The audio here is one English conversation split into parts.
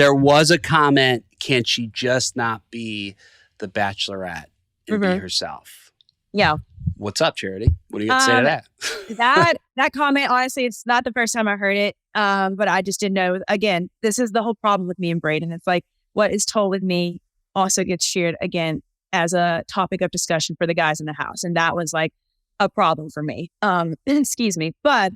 There was a comment, can she just not be the Bachelorette and be herself? Yeah. What's up, Charity? What do you got to say to that? That comment, honestly, it's not the first time I heard it, but I just didn't know. Again, this is the whole problem with me and Brayden. It's like what is told with me also gets shared again as a topic of discussion for the guys in the house. And that was like a problem for me. Excuse me. But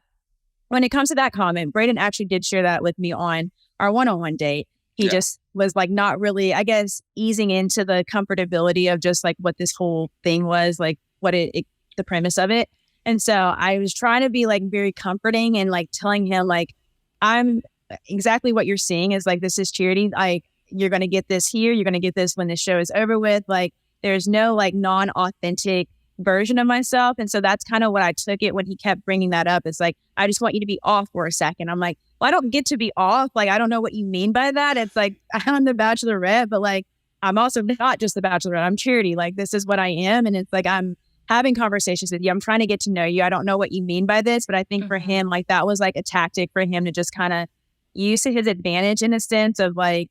when it comes to that comment, Brayden actually did share that with me on our one-on-one date. He just was like not really, I guess, easing into the comfortability of just like what this whole thing was, like what the premise of it. And so I was trying to be like very comforting and like telling him like, I'm exactly what you're seeing is like, this is Charity. Like, you're going to get this here. You're going to get this when the show is over with. Like, there's no like non-authentic version of myself. And so that's kind of what I took it when he kept bringing that up. It's like, I just want you to be off for a second. I'm like, well, I don't get to be off. Like, I don't know what you mean by that. It's like, I'm the Bachelorette, but like, I'm also not just the Bachelorette. I'm Charity. Like, this is what I am. And it's like, I'm having conversations with you. I'm trying to get to know you. I don't know what you mean by this, but I think for him, like that was like a tactic for him to just kind of use to his advantage in a sense of like,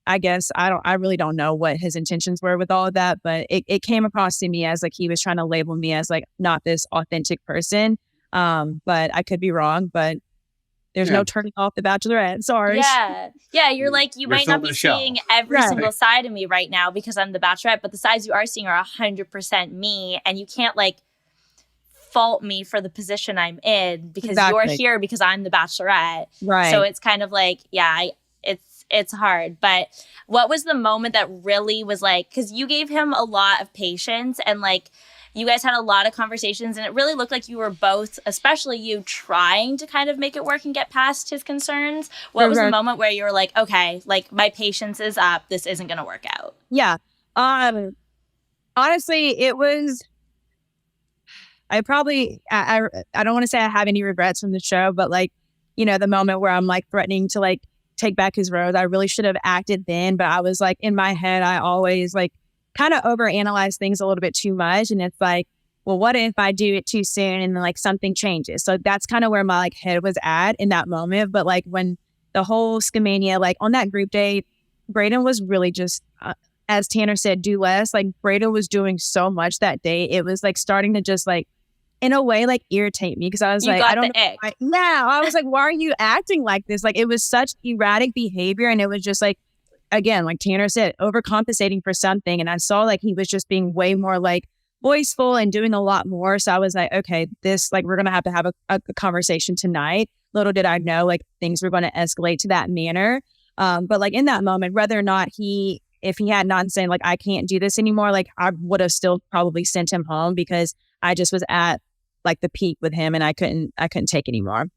I guess I really don't know what his intentions were with all of that, but it came across to me as like he was trying to label me as like not this authentic person. But I could be wrong, but there's no turning off the Bachelorette. Sorry. Yeah. You're like, you might not be seeing every single side of me right now because I'm the Bachelorette, but the sides you are seeing are 100% me. And you can't like fault me for the position I'm in because you're here because I'm the Bachelorette. Right. So it's kind of like, it's hard. But what was the moment that really was like, because you gave him a lot of patience and like, you guys had a lot of conversations and it really looked like you were both, especially you, trying to kind of make it work and get past his concerns. What was the moment where you were like, okay, like my patience is up. This isn't going to work out? Yeah. Honestly, it was, I don't want to say I have any regrets from the show, but like, you know, the moment where I'm like threatening to like take back his rose, I really should have acted then. But I was like, in my head, I always like, kind of overanalyze things a little bit too much. And it's like, well, what if I do it too soon and then like something changes? So that's kind of where my like head was at in that moment. But like when the whole Scamania, like on that group date, Brayden was really just, as Tanner said, do less. Like Brayden was doing so much that day. It was like starting to just like, in a way, like irritate me because I was like, I don't know. I was like, why are you acting like this? Like it was such erratic behavior. And it was just like, again, like Tanner said, overcompensating for something. And I saw like he was just being way more like voiceful and doing a lot more. So I was like, okay, this like we're going to have a conversation tonight. Little did I know like things were going to escalate to that manner. But like in that moment, whether or not if he had not saying like, I can't do this anymore, like I would have still probably sent him home because I just was at like the peak with him and I couldn't take anymore.